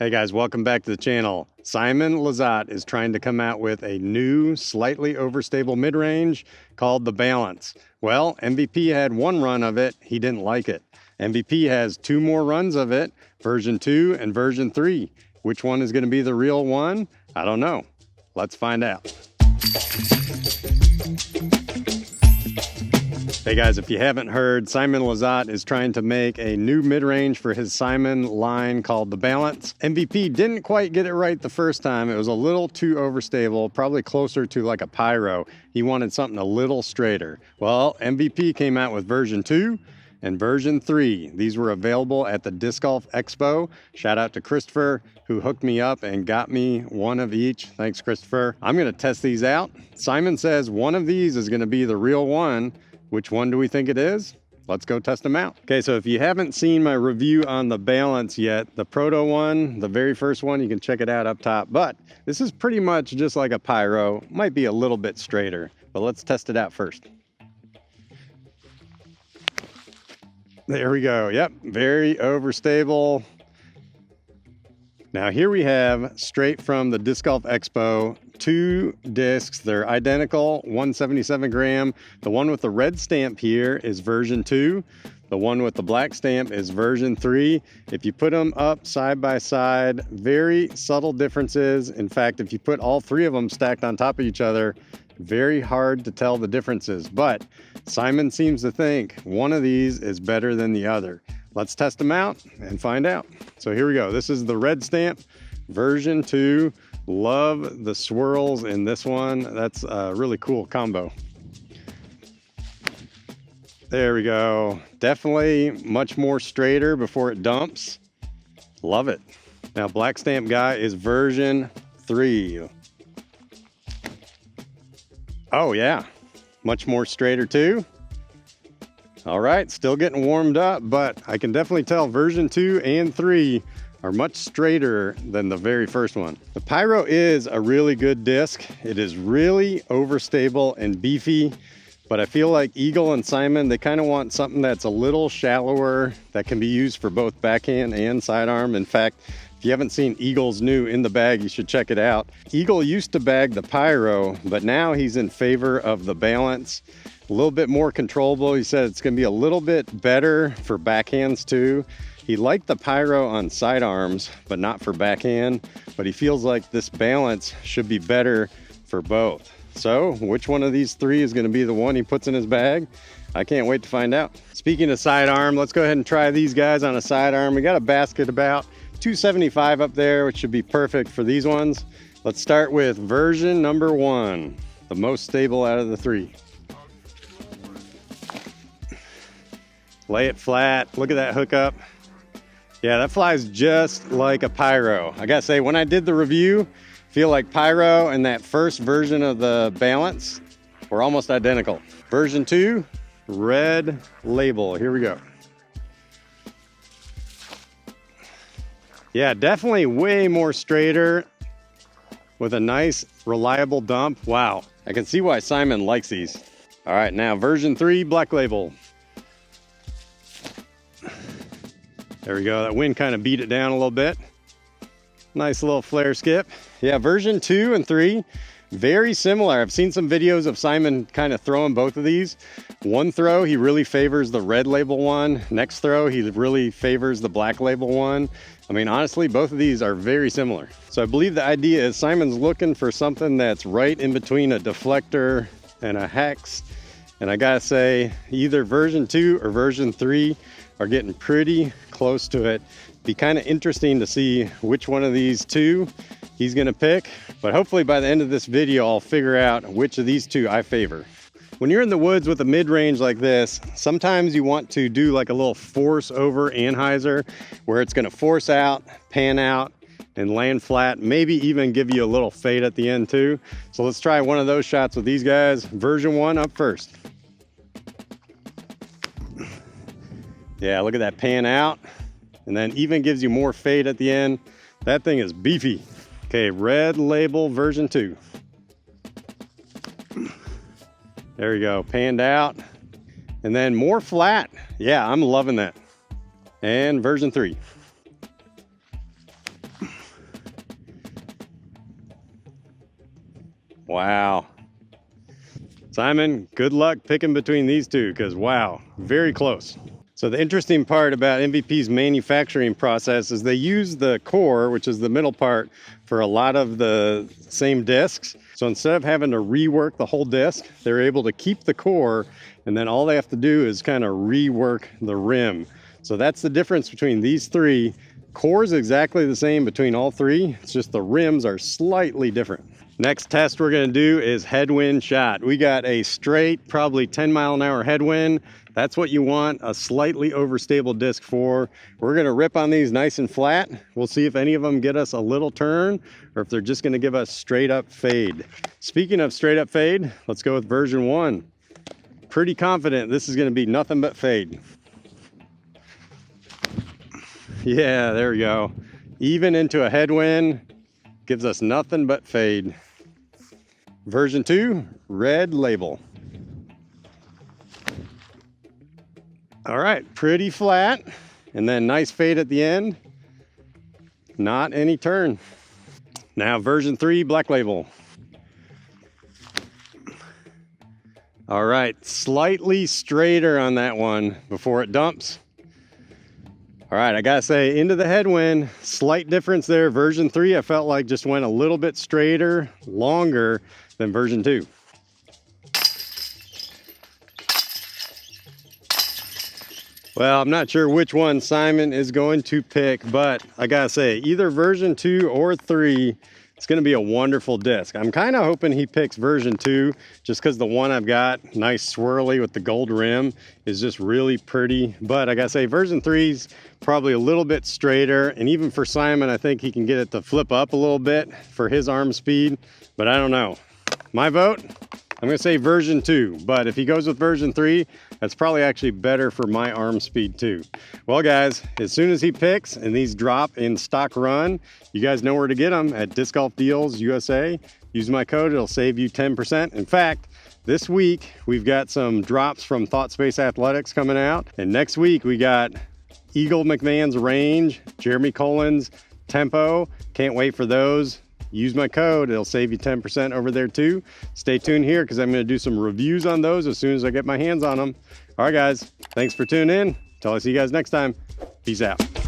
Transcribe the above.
Hey guys, welcome back to the channel. Simon Lizotte is trying to come out with a new, slightly overstable mid-range called the Balance. Well, MVP had one run of it, he didn't like it. MVP has two more runs of it, version 2 and version 3. Which one is going to be the real one? I don't know. Let's find out. Hey guys, if you haven't heard, Simon Lizotte is trying to make a new mid-range for his Simon line called the Balance. MVP didn't quite get it right the first time. It was a little too overstable, probably closer to like a Pyro. He wanted something a little straighter. Well, MVP came out with version 2 and version 3. These were available at the Disc Golf Expo. Shout out to Christopher, who hooked me up and got me one of each. Thanks, Christopher. I'm gonna test these out. Simon says one of these is gonna be the real one. Which one do we think it is? Let's go test them out. Okay, so if you haven't seen my review on the Balance yet, the Proto one, the very first one, you can check it out up top. But this is pretty much just like a Pyro. Might be a little bit straighter, but let's test it out first. There we go. Yep, very overstable. Now here we have, straight from the Disc Golf Expo, two discs. They're identical, 177 gram. The one with the red stamp here is version 2. The one with the black stamp is version 3. If you put them up side by side, very subtle differences. In fact, if you put all three of them stacked on top of each other, very hard to tell the differences. But Simon seems to think one of these is better than the other. Let's test them out and find out. So here we go. This is the red stamp, version 2. Love the swirls in this one. That's a really cool combo. There we go. Definitely much more straighter before it dumps. Love it. Now black stamp guy is version 3. Oh yeah, much more straighter too. All right, still getting warmed up, but I can definitely tell version 2 and 3 are much straighter than the very first one. The Pyro is a really good disc. It is really overstable and beefy, but I feel like Eagle and Simon, they kind of want something that's a little shallower that can be used for both backhand and sidearm. In fact, if you haven't seen Eagle's new In the Bag, you should check it out. Eagle used to bag the Pyro, but now he's in favor of the Balance. A little bit more controllable. He said it's gonna be a little bit better for backhands too. He liked the Pyro on sidearms, but not for backhand. But he feels like this Balance should be better for both. So which one of these three is gonna be the one he puts in his bag? I can't wait to find out. Speaking of sidearm, let's go ahead and try these guys on a sidearm. We got a basket about 275 up there, which should be perfect for these ones. Let's start with version number 1, the most stable out of the three. Lay it flat, look at that hookup. Yeah, that flies just like a Pyro. I gotta say, when I did the review, feel like Pyro and that first version of the Balance were almost identical. Version 2, red label, here we go. Yeah, definitely way more straighter with a nice, reliable dump. Wow, I can see why Simon likes these. All right, now version 3, black label. There we go, that wind kind of beat it down a little bit. Nice little flare skip. Yeah, version 2 and 3, very similar. I've seen some videos of Simon kind of throwing both of these. One throw, he really favors the red label one. Next throw, he really favors the black label one. I mean, honestly, both of these are very similar. So I believe the idea is Simon's looking for something that's right in between a deflector and a hex. And I gotta say, either version 2 or version 3 are getting pretty close to it. Be kind of interesting to see which one of these two he's gonna pick, but hopefully by the end of this video, I'll figure out which of these two I favor. When you're in the woods with a mid-range like this, sometimes you want to do like a little force over anhyzer where it's gonna force out, pan out, and land flat, maybe even give you a little fade at the end too. So let's try one of those shots with these guys. Version 1 up first. Yeah, look at that pan out, and then even gives you more fade at the end. That thing is beefy. Okay, red label version 2. There we go, panned out, and then more flat. Yeah, I'm loving that. And version 3. Wow. Simon, good luck picking between these two because wow, very close. So the interesting part about MVP's manufacturing process is they use the core, which is the middle part, for a lot of the same discs. So instead of having to rework the whole disc, they're able to keep the core, and then all they have to do is kind of rework the rim. So that's the difference between these three. Core is exactly the same between all three. It's just the rims are slightly different. Next test we're gonna do is headwind shot. We got a straight, probably 10-mile-an-hour headwind. That's what you want a slightly overstable disc for. We're gonna rip on these nice and flat. We'll see if any of them get us a little turn or if they're just gonna give us straight up fade. Speaking of straight up fade, let's go with version 1. Pretty confident this is gonna be nothing but fade. Yeah, there we go. Even into a headwind, gives us nothing but fade. Version 2, red label. All right, pretty flat, and then nice fade at the end. Not any turn. Now version 3, black label. All right, slightly straighter on that one before it dumps. All right, I gotta say, into the headwind, slight difference there. Version 3, I felt like just went a little bit straighter, longer than version 2. Well, I'm not sure which one Simon is going to pick, but I gotta say, either version 2 or 3, it's gonna be a wonderful disc. I'm kind of hoping he picks version 2 just because the one I've got, nice swirly with the gold rim, is just really pretty. But I gotta say, version 3's probably a little bit straighter, and even for Simon, I think he can get it to flip up a little bit for his arm speed, but I don't know. My vote, I'm gonna say version 2, but if he goes with version 3, that's probably actually better for my arm speed too. Well guys, as soon as he picks and these drop in stock run, you guys know where to get them at Disc Golf Deals USA. Use my code, it'll save you 10%. In fact, this week we've got some drops from Thought Space Athletics coming out, and next week we got Eagle McMahon's Range, Jeremy Colin's Tempo. Can't wait for those. Use my code, it'll save you 10% over there too. Stay tuned here because I'm going to do some reviews on those as soon as I get my hands on them. All right guys, thanks for tuning in. Till I see you guys next time. Peace out.